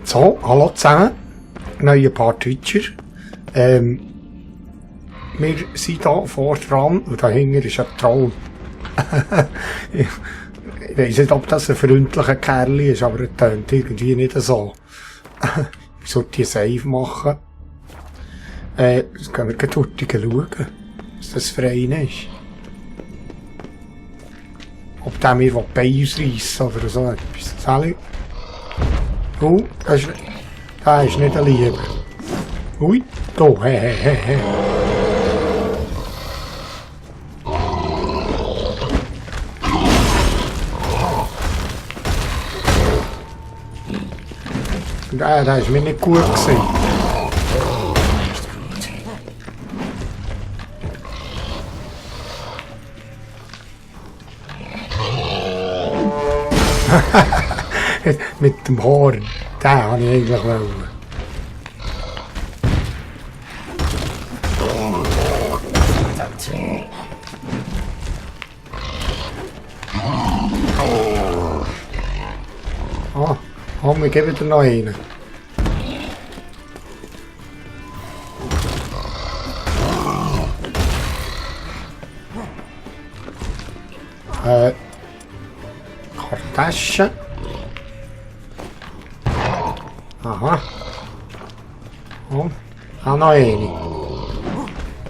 So, hallo zusammen. Neue paar Twitcher. Wir sind hier vor dran und dahinter ist ein Troll. Ich weiss nicht, ob das ein freundlicher Kerl ist, aber er tönt irgendwie nicht so. Ich sollte die Save machen. Jetzt können wir gleich schauen, was das für einen ist. Ob der mir die Beine ausreissen oder so etwas. Sally? Das ist nicht ein Lieber. Ui, da, he. Das war mir nicht gut gewesen. Mit dem Horn. Den wollte ich eigentlich wollen. Wir geben dir noch einen. Kartasche. Aha. Und auch noch eine.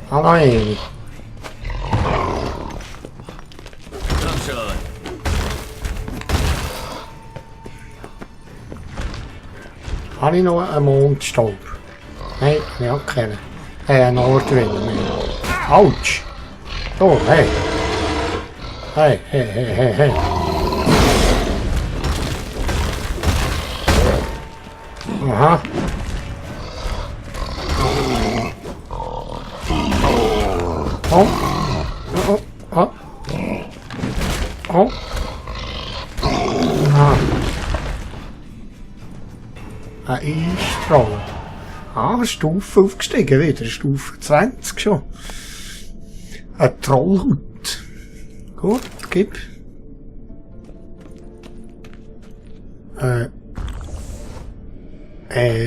Auch noch eine. Habe ich noch einen Mondstaub? Nein, habe ich auch keinen. Einen Nordwind. Autsch! So, hey! Hey! Aha! Oh! Aha! Ein Einstrahl. Stufe aufgestiegen wieder. Stufe 20 schon. Ein Trollhut. Gut, gib.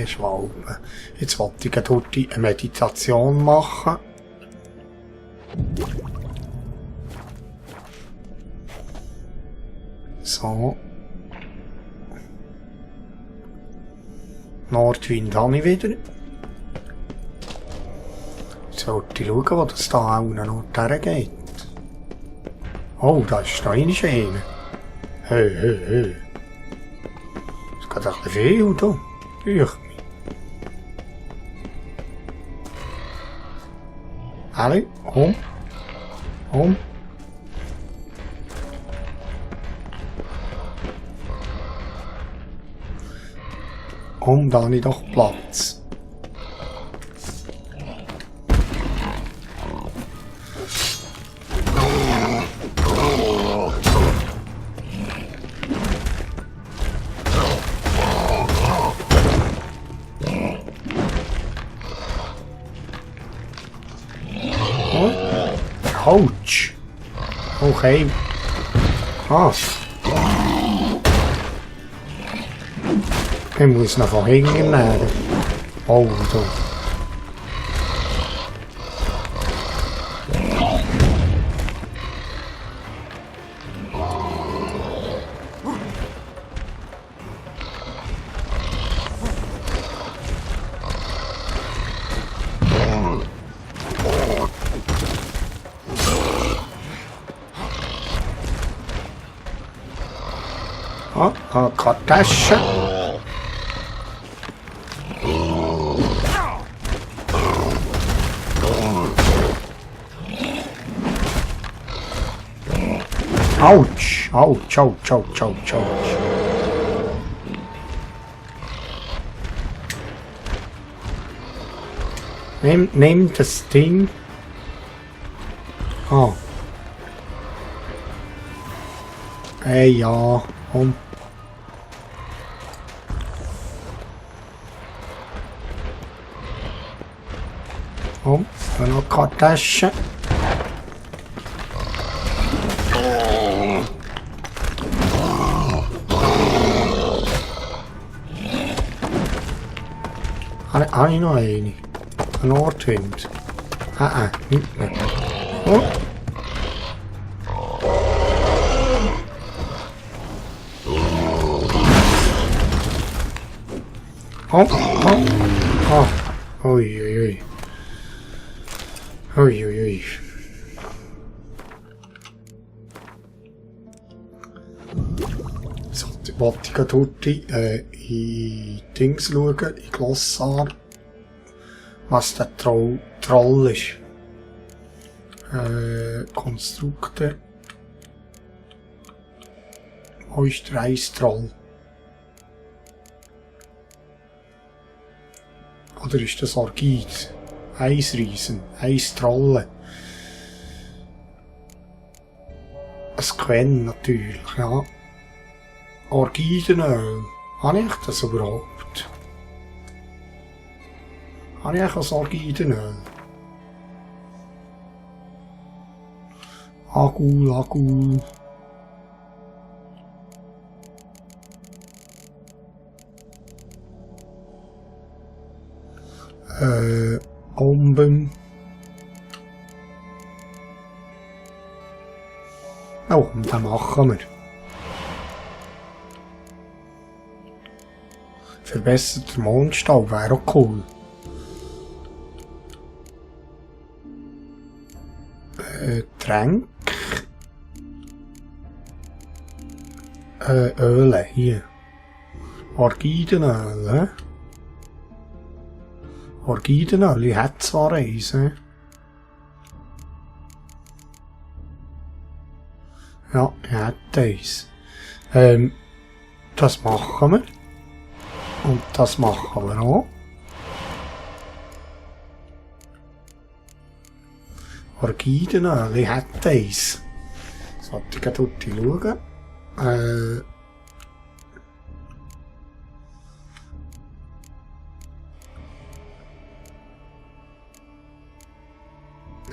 Schwalbe. Jetzt wollte ich dort eine Meditation machen. So. Nordwind habe ich wieder. Jetzt sollte ich schauen, wo das da auch noch hergeht. Oh, da ist noch einer. Hey. Es geht ein bisschen viel da. Alle, um. Da habe ich doch Platz. Autsch! Okay. Ich muss noch von hinten nehmen. Oh, so. Kartasche. Ouch! Nimm das Ding. Ja, dann noch Kartasche. Habe ich noch eine? Ein Nordwind? Nicht mehr. Oh. Ui. So, ich wollte gerade dort in Dings schauen, in Glossar, was der Troll ist. Konstrukte. Wo ist der Eistroll? Oder ist das Orchid? Eisriesen, Eistrolle. Ein Quen natürlich, ja. Orchidenöl. Habe ich das überhaupt? Habe ich ein Orchidenöl? Agul. Bomben. Oh, den machen wir. Verbesserter Mondstaub wäre auch cool. Tränk. Öle, hier. Orchidenöl, Orchidenöl, ich hätte zwar eins, Ja, ich hätte eins. Das machen wir. Und das machen wir auch. Orchidenöl, ich hätte eins. Sollte ich dort schauen.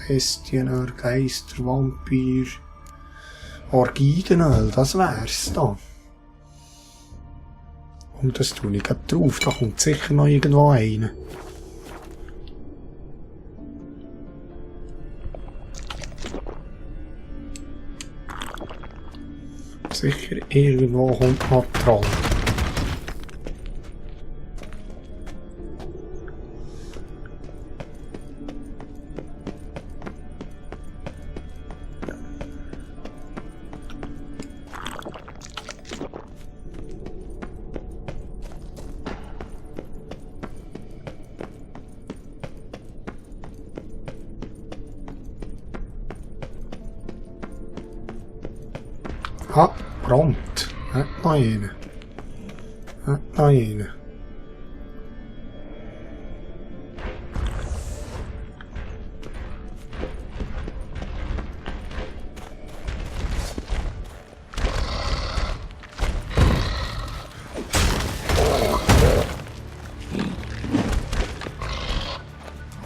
Bestienöl, Geister, Vampir. Orchidenöl, das wär's da. Und das tue ich gerade drauf, da kommt sicher noch irgendwo einer. Sicher irgendwo kommt noch Troll. Prompt. Noch einen. Noch einen.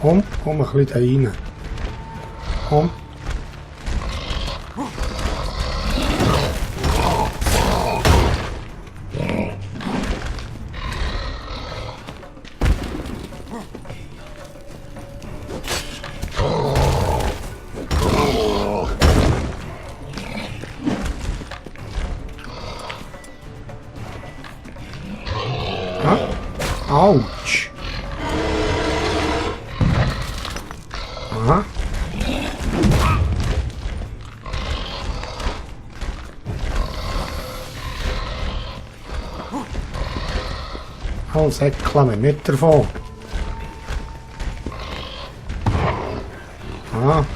Komm ein bisschen da rein. Komm. Autsch. Aha. Alles wegklemmen, nicht davon. Aha.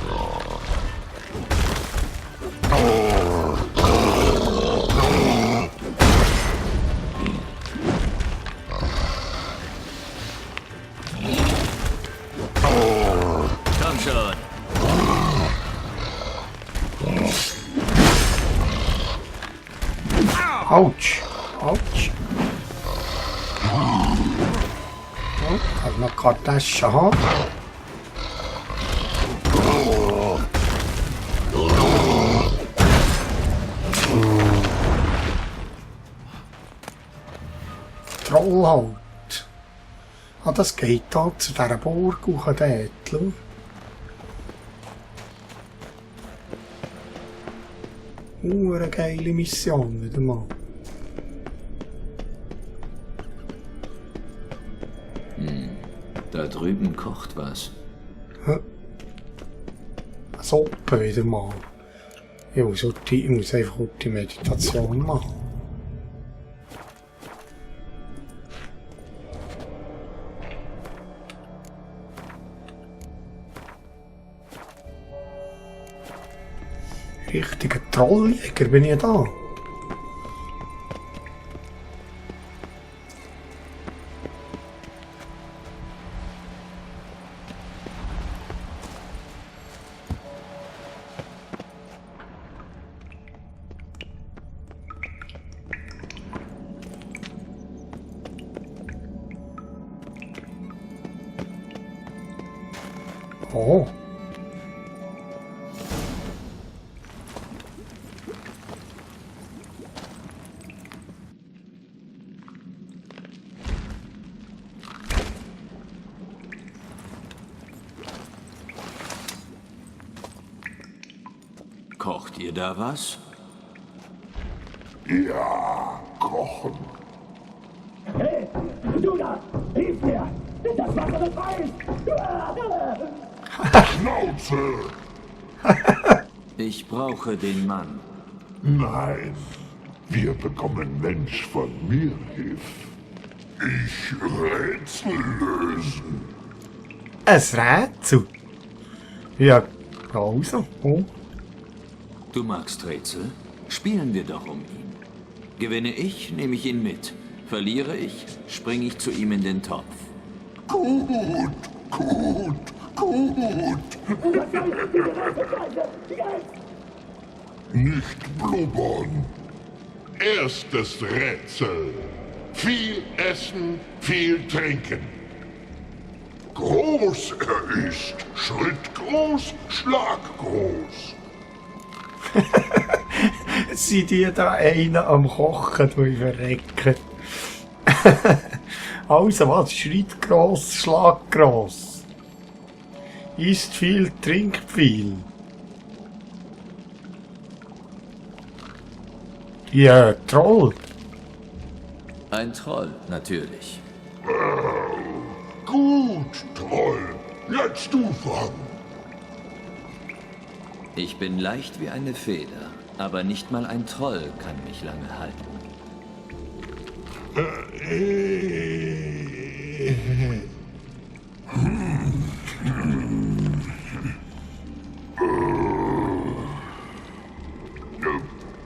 Autsch. Autsch. Oh, hat noch keine Tasche haben. Troll halt. Ah, das geht da zu dieser Burg hoch dort, schau. Eine geile Mission wieder mal. Da drüben kocht was. Eine Suppe wieder mal. Ich muss einfach die Meditation machen. Richtiger Trolljäger bin ich da. Oh. Kocht ihr da was? Ja, kochen. Hey, du da! Hilf mir! Das Wasser befreit! Schnauze! Ich brauche den Mann. Nein, wir bekommen Mensch von mir Hilfe. Ich Rätsel lösen. Ein Rätsel? Ja, also. Oh. Du magst Rätsel? Spielen wir doch um ihn. Gewinne ich, nehme ich ihn mit. Verliere ich, springe ich zu ihm in den Topf. Gut, gut, gut. Nicht blubbern. Erstes Rätsel. Viel essen, viel trinken. Groß er ist, Schritt groß, Schlag groß. Sind die da einen am Kochen, du verrecken? Also was? Schritt gross, Schlag gross. Isst viel, trinkt viel. Ja, Troll. Ein Troll, natürlich. Gut, Troll. Jetzt du fangen. Ich bin leicht wie eine Feder, aber nicht mal ein Troll kann mich lange halten.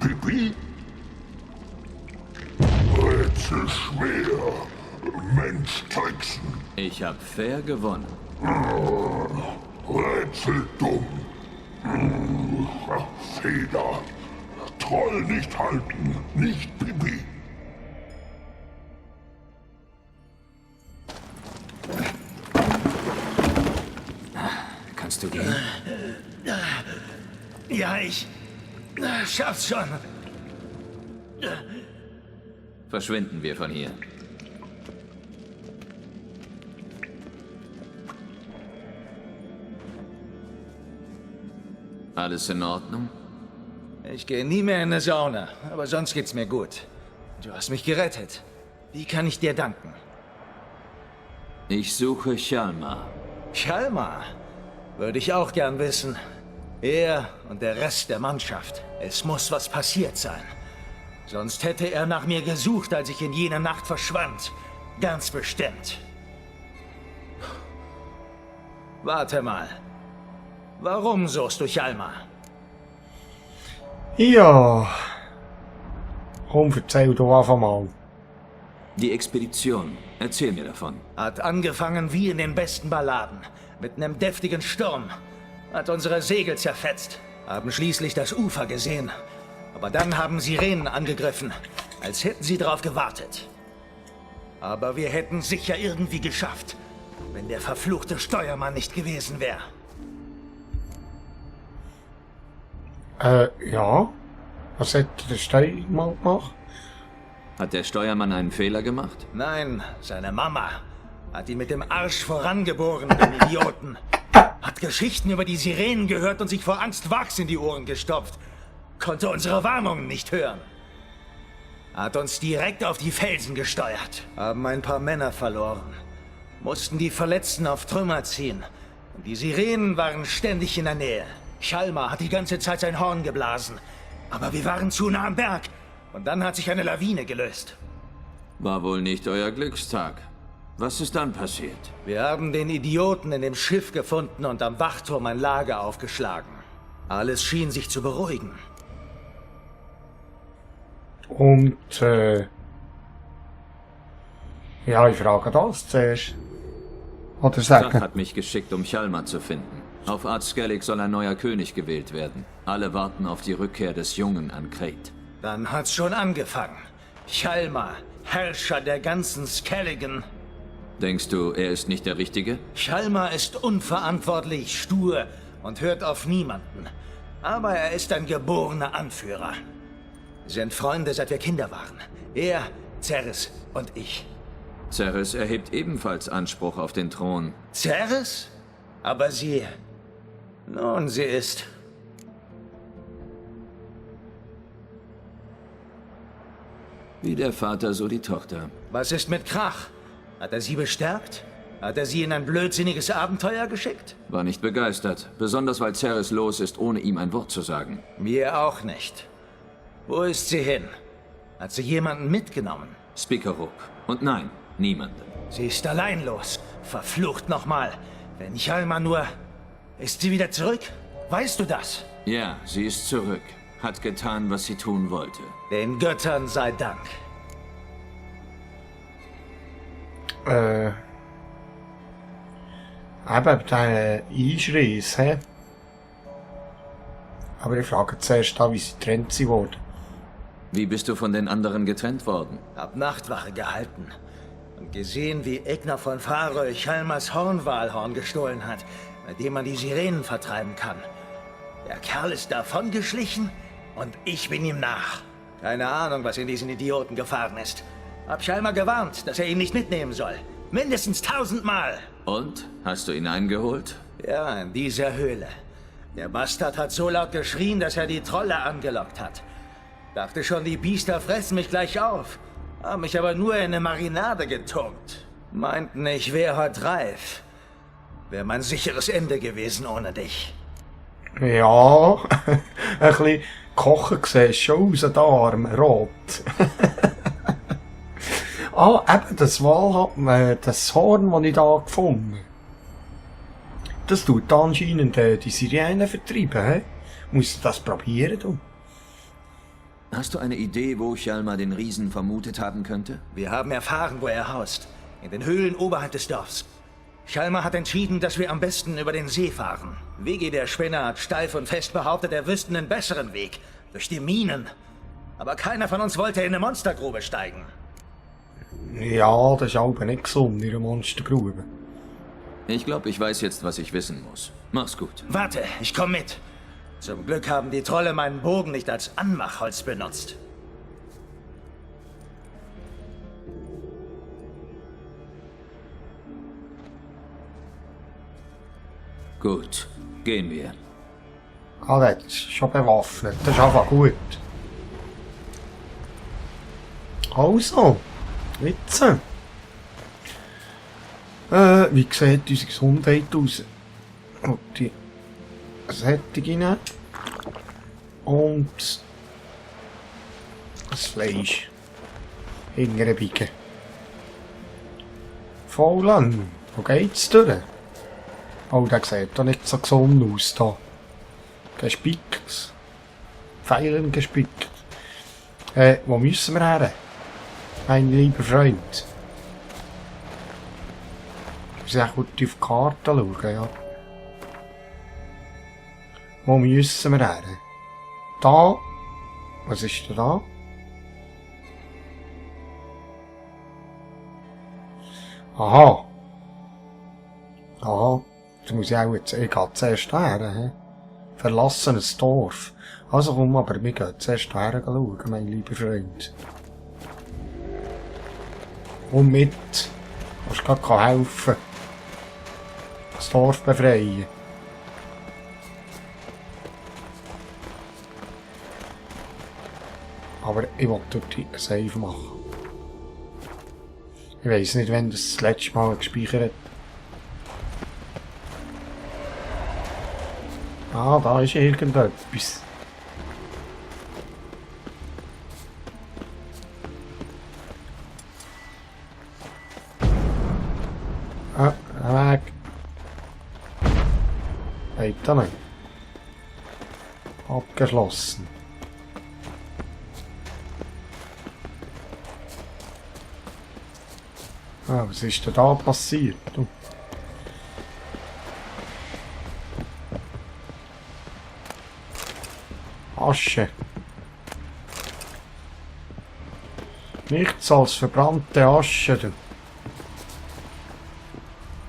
Pipi? Rätsel schwer. Mensch tricksen. Ich hab fair gewonnen. Rätsel dumm. Feder. Troll nicht halten, nicht Pipi. Kannst du gehen? Ja, ich schaff's schon. Verschwinden wir von hier. Alles in Ordnung? Ich gehe nie mehr in eine Sauna, aber sonst geht's mir gut. Du hast mich gerettet. Wie kann ich dir danken? Ich suche Hjalmar. Hjalmar? Würde ich auch gern wissen. Er und der Rest der Mannschaft. Es muss was passiert sein. Sonst hätte er nach mir gesucht, als ich in jener Nacht verschwand. Ganz bestimmt. Warte mal. Warum suchst du Hjalmar? Ja. Komm, erzähl doch einfach mal. Die Expedition. Erzähl mir davon. Hat angefangen wie in den besten Balladen. Mit einem deftigen Sturm. Hat unsere Segel zerfetzt. Haben schließlich das Ufer gesehen. Aber dann haben Sirenen angegriffen. Als hätten sie drauf gewartet. Aber wir hätten sicher irgendwie geschafft. Wenn der verfluchte Steuermann nicht gewesen wäre. Ja. Was hat der Stein mal gemacht? Hat der Steuermann einen Fehler gemacht? Nein, seine Mama hat ihn mit dem Arsch vorangeboren, den Idioten. Hat Geschichten über die Sirenen gehört und sich vor Angst Wachs in die Ohren gestopft. Konnte unsere Warnungen nicht hören. Hat uns direkt auf die Felsen gesteuert. Haben ein paar Männer verloren. Mussten die Verletzten auf Trümmer ziehen. Und die Sirenen waren ständig in der Nähe. Chalmar hat die ganze Zeit sein Horn geblasen. Aber wir waren zu nah am Berg. Und dann hat sich eine Lawine gelöst. War wohl nicht euer Glückstag. Was ist dann passiert? Wir haben den Idioten in dem Schiff gefunden und am Wachturm ein Lager aufgeschlagen. Alles schien sich zu beruhigen. Und, ja, ich frage das zuerst. Oder Zach sagen. hat mich geschickt, um Chalmar zu finden. Auf Ard Skellig soll ein neuer König gewählt werden. Alle warten auf die Rückkehr des Jungen an Krayt. Dann hat's schon angefangen. Chalmar, Herrscher der ganzen Skelligen. Denkst du, er ist nicht der Richtige? Chalmar ist unverantwortlich, stur und hört auf niemanden. Aber er ist ein geborener Anführer. Wir sind Freunde, seit wir Kinder waren. Er, Cerys und ich. Cerys erhebt ebenfalls Anspruch auf den Thron. Cerys? Aber sie... Nun, sie ist... Wie der Vater, so die Tochter. Was ist mit Krach? Hat er sie bestärkt? Hat er sie in ein blödsinniges Abenteuer geschickt? War nicht begeistert. Besonders weil Cerys los ist, ohne ihm ein Wort zu sagen. Mir auch nicht. Wo ist sie hin? Hat sie jemanden mitgenommen? Spikeruk. Und nein, niemanden. Sie ist allein los. Verflucht nochmal. Wenn Chalmar nur... Ist sie wieder zurück? Weißt du das? Ja, sie ist zurück. Hat getan, was sie tun wollte. Den Göttern sei Dank. Eben, der Einschreiss, hä? Aber ich frage zuerst an, wie sie getrennt sind worden. Wie bist du von den anderen getrennt worden? Hab Nachtwache gehalten. Und gesehen, wie Egner von Faröy Chalmars Hornwalhorn gestohlen hat, mit dem man die Sirenen vertreiben kann. Der Kerl ist davongeschlichen und ich bin ihm nach. Keine Ahnung, was in diesen Idioten gefahren ist. Hab Chalmar gewarnt, dass er ihn nicht mitnehmen soll. Mindestens 1000-mal. Und? Hast du ihn eingeholt? Ja, in dieser Höhle. Der Bastard hat so laut geschrien, dass er die Trolle angelockt hat. Dachte schon, die Biester fressen mich gleich auf. Haben mich aber nur in eine Marinade getunkt. Meinten, ich wäre heute reif. Wäre mein sicheres Ende gewesen ohne dich. Ja, ein bisschen kochen siehst schon aus den Armen, rot. Eben, das das Horn, das ich da gefunden habe. Das tut anscheinend die Sirenen vertreiben, hä? Muss ich das probieren, du? Hast du eine Idee, wo Chalmar den Riesen vermutet haben könnte? Wir haben erfahren, wo er haust. In den Höhlen oberhalb des Dorfs. Chalmar hat entschieden, dass wir am besten über den See fahren. Vigi, der Spinner, hat steif und fest behauptet, er wüsste einen besseren Weg. Durch die Minen. Aber keiner von uns wollte in eine Monstergrube steigen. Ja, das ist aber nicht gesund in einer Monstergrube. Ich glaube, ich weiß jetzt, was ich wissen muss. Mach's gut. Warte, ich komm mit. Zum Glück haben die Trolle meinen Bogen nicht als Anmachholz benutzt. Gut, gehen wir. Das ist schon bewaffnet. Das ist einfach gut. Also, jetzt. Wie sieht unsere Gesundheit aus? Und die Sättigung nehmen. Und das Fleisch hinterbiegen. Vollen. Wo geht's durch? Oh, der sieht doch nicht so gesund aus da. Gespickt. Pfeilen gespickt. Wo müssen wir her? Mein lieber Freund. Ich muss auch gut auf die Karte schauen, ja. Wo müssen wir her? Da. Was ist denn da? Aha. Aha. Das muss ich auch jetzt, ich gehe zuerst her, Verlassenes Dorf. Also komm, aber wir gehen zuerst her schauen, mein lieber Freund. Komm mit. Kannst grad helfen. Das Dorf befreien. Aber ich will dort ein Save machen. Ich weiss nicht, wenn das letzte Mal gespeichert. Ah, da ist irgendetwas. Ah, weg. Weiter nicht. Abgeschlossen. Ah, was ist denn da passiert? Du? Asche. Nichts als verbrannte Asche. Du.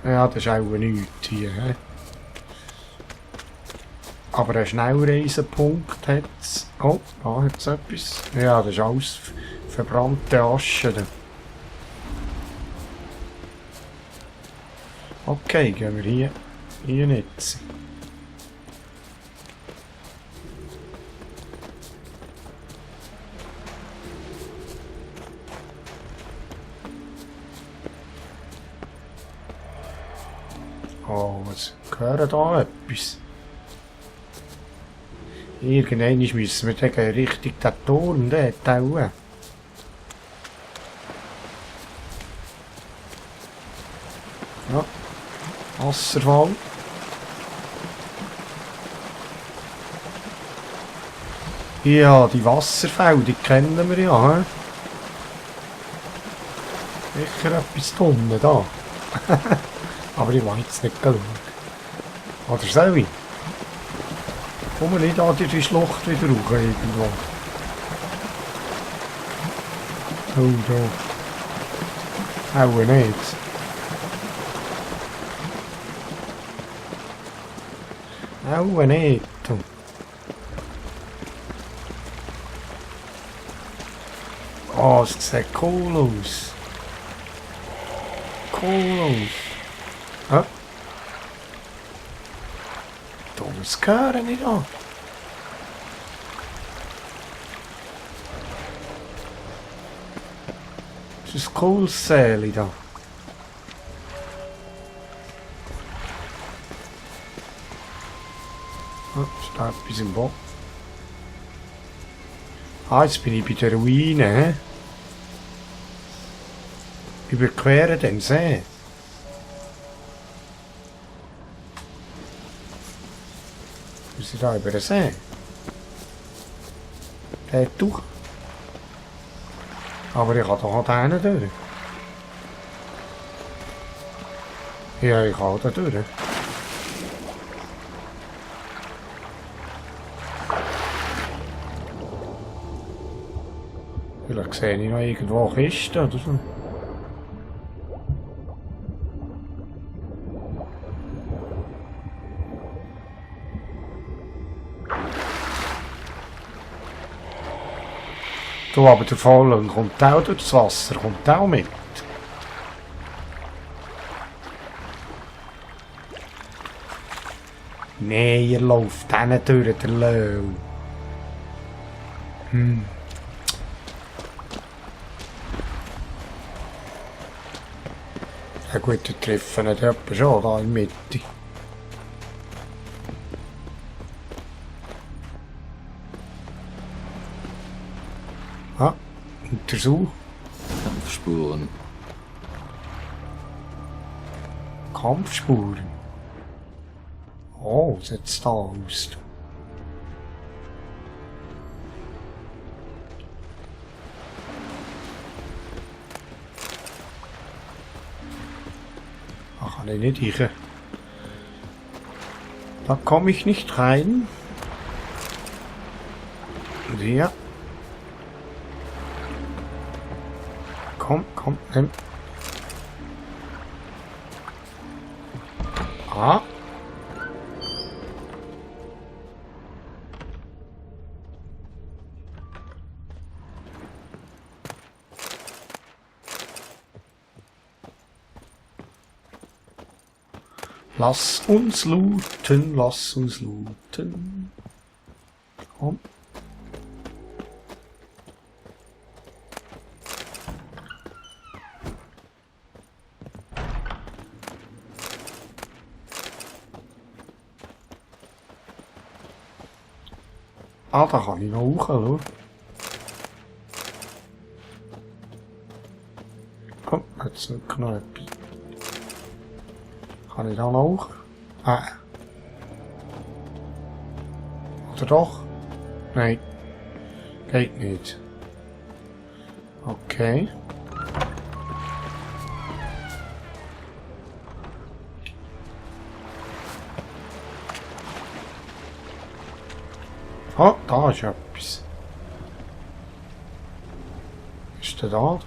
Ja, das ist auch nichts hier. He? Aber ein Schnellreisepunkt hat es. Oh, da hat es etwas. Ja, das ist alles verbrannte Asche. Du. Okay, gehen wir hier nicht. Oh, was gehört da etwas? Irgendwann müssen wir dann Richtung den Turm dort auch. Ja, Wasserfall. Ja, die Wasserfälle, die kennen wir ja. He? Sicher etwas Tunnen da. Aber ich weiß jetzt nicht schauen. Oder soll ich? Komm wir nicht an die Schlucht wieder rauf irgendwo. Oh, da. Auch nicht. Auch nicht. Oh, es sieht cool aus. Cool aus. Ah. Dummes Gehören nicht an. Das ist ein cooles Säle da. Ah, steht etwas im Boden. Ah, jetzt bin ich bei der Ruine. Überqueren den See. Wir sind da über den See. Der durch. Aber ich kann doch da hinten durch. Ja, ich kann da durch. Vielleicht sehe ich noch irgendwo Kisten oder so. Du, aber der Fallen kommt auch durch das Wasser, kommt auch mit. Nee, ihr lauft hinten durch, der Löw. Ja gut, wir treffen nicht etwa schon da in der Mitte. Ah, untersuch. Kampfspuren. Kampfspuren. Oh, sieht's da aus. Da kann ich nicht rein. Da komme ich nicht rein. Und hier. Komm, nimm. Ah. Lass uns looten, lass uns looten. Komm. Ah, da kann ich noch hoch, schau. Komm, jetzt wirklich noch etwas. Kann ich da noch hoch? Oder doch? Nein. Geht nicht. Okay. Ah, da ist etwas. Ist der da?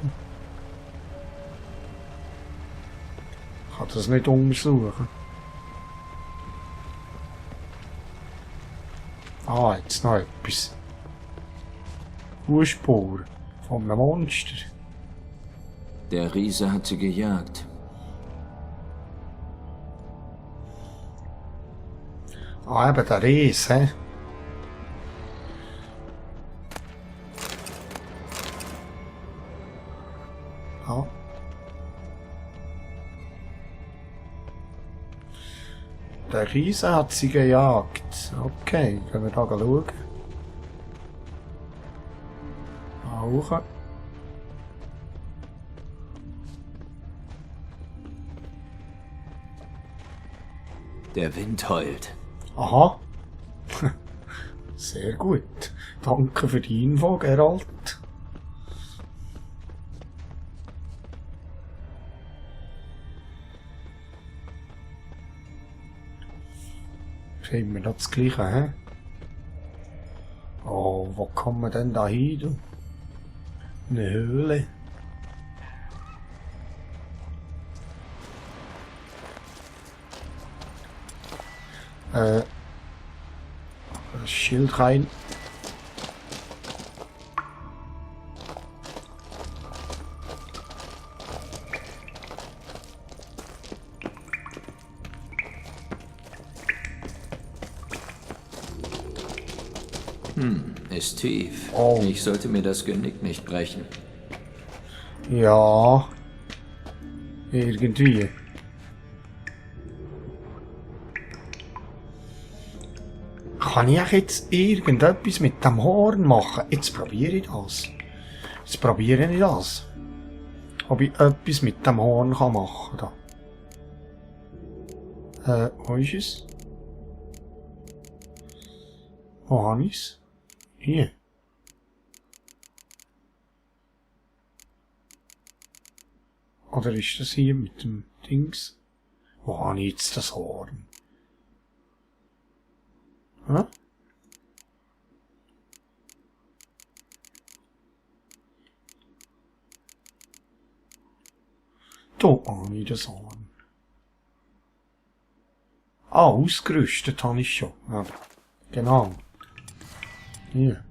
Ich kann das nicht untersuchen. Ah, jetzt noch etwas. Fußspur von einem Monster. Der Riese hat sie gejagt. Ah, eben der Riese, hä? Ah. Der Riese hat sie gejagt. Okay, können wir da schauen. Auch. Der Wind heult. Aha. Sehr gut. Danke für die Info, Geralt. Sehen wir das Gleiche, hä? Oh, wo kommen wir denn da hin, du? Eine Höhle. Das Schild rein. Ist tief. Oh. Ich sollte mir das Genick nicht brechen. Ja. Irgendwie. Kann ich jetzt irgendetwas mit dem Horn machen? Jetzt probiere ich das. Jetzt probiere ich das. Ob ich etwas mit dem Horn kann machen kann. Wo ist es? Wo habe ich es? Hier. Oder ist das hier mit dem Dings? Wo habe ich jetzt das Horn? Hä? Da habe ich das Horn. Ah, ausgerüstet habe ich schon. Ja, genau. Hier.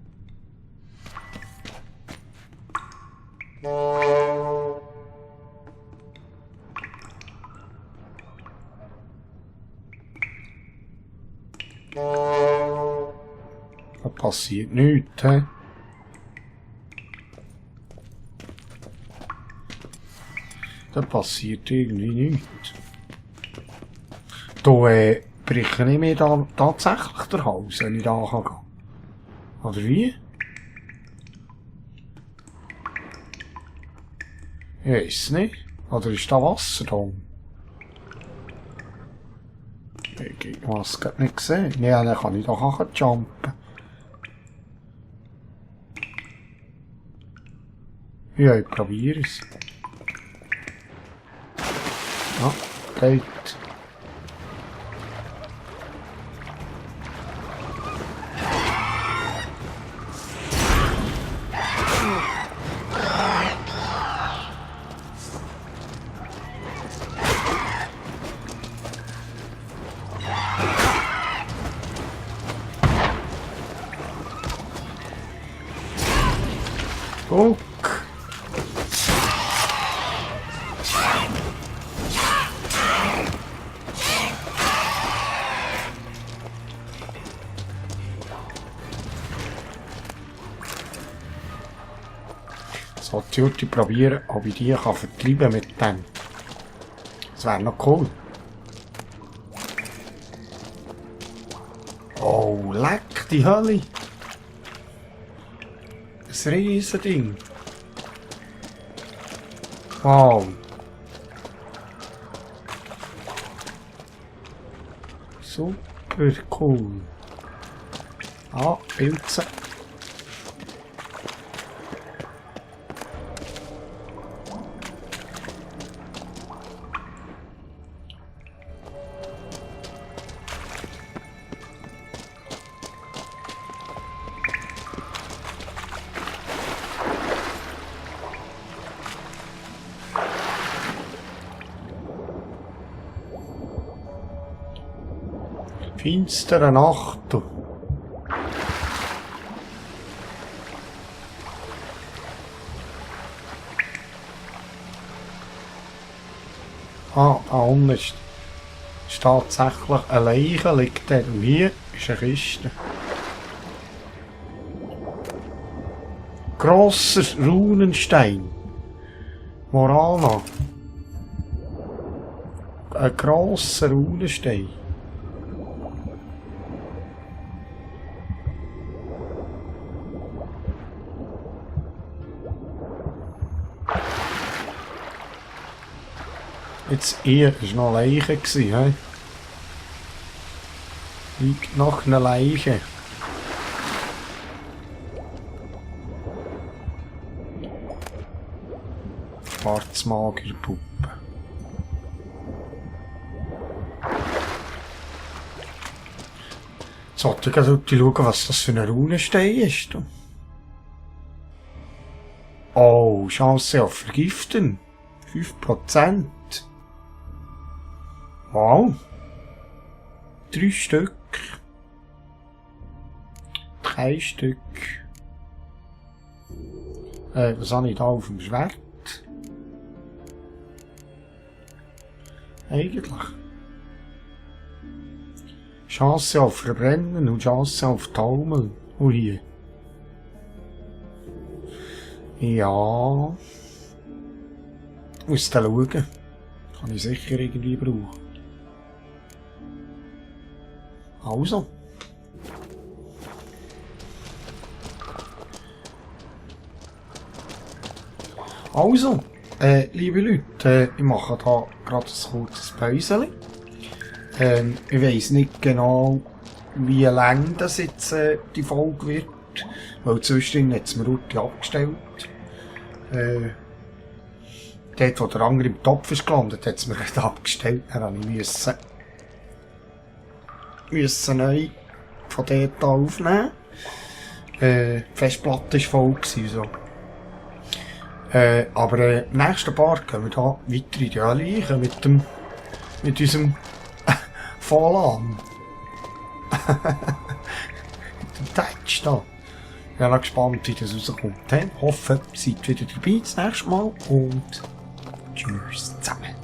Da passiert nichts, hä? Da passiert irgendwie nichts. Da breche ich mir da tatsächlich den Hals, wenn ich da gehen kann. Oder wie? Ich weiss nicht. Oder ist da Wasser da? Ich habe es gerade nicht gesehen. Ja, dann kann ich doch jumpen. Ja, ich probiere es. Ja, geht. Guck. So, die Jutti probieren, ob ich die kann vertreiben mit dem. Das wäre noch cool. Oh, leck die Hölle. Ein Riesending. Wow. Super cool. Ah, Pilze. Finstere Nacht. Du. Ah, da unten ist tatsächlich eine Leiche, liegt der. Und hier ist eine Kiste. Grosser Runenstein. Morana. Ein grosser Runenstein. Jetzt hier war noch eine Leiche. He? Liegt noch eine Leiche. Schwarzmagerpuppe. So, ich sollte schauen, was das für ein Runenstein ist. Oh, Chance auf Vergiften. 5%. Wow. 3 Stück. 3 Stück. Was habe ich da auf dem Schwert? Eigentlich. Chance auf Verbrennen und Chance auf Taumel. Und hier. Ja. Muss da schauen. Kann ich sicher irgendwie brauchen. Also. Also, liebe Leute, ich mache da gerade ein kurzes Päuschen. Ich weiss nicht genau, wie lang das jetzt die Folge wird, weil zwischendrin hat es mir Ruti abgestellt. Dort, wo der andere im Topf ist gelandet, hat es mir nicht abgestellt. Dann musste ich neu von dort aufnehmen. Die Festplatte war voll. So. Aber im nächsten Part gehen wir da weiter in die Hölle mit unserem Vollan. Mit dem Touch da. Ich bin noch gespannt, wie das rauskommt. Ich hoffe, ihr seid wieder dabei das nächste Mal und tschüss zusammen.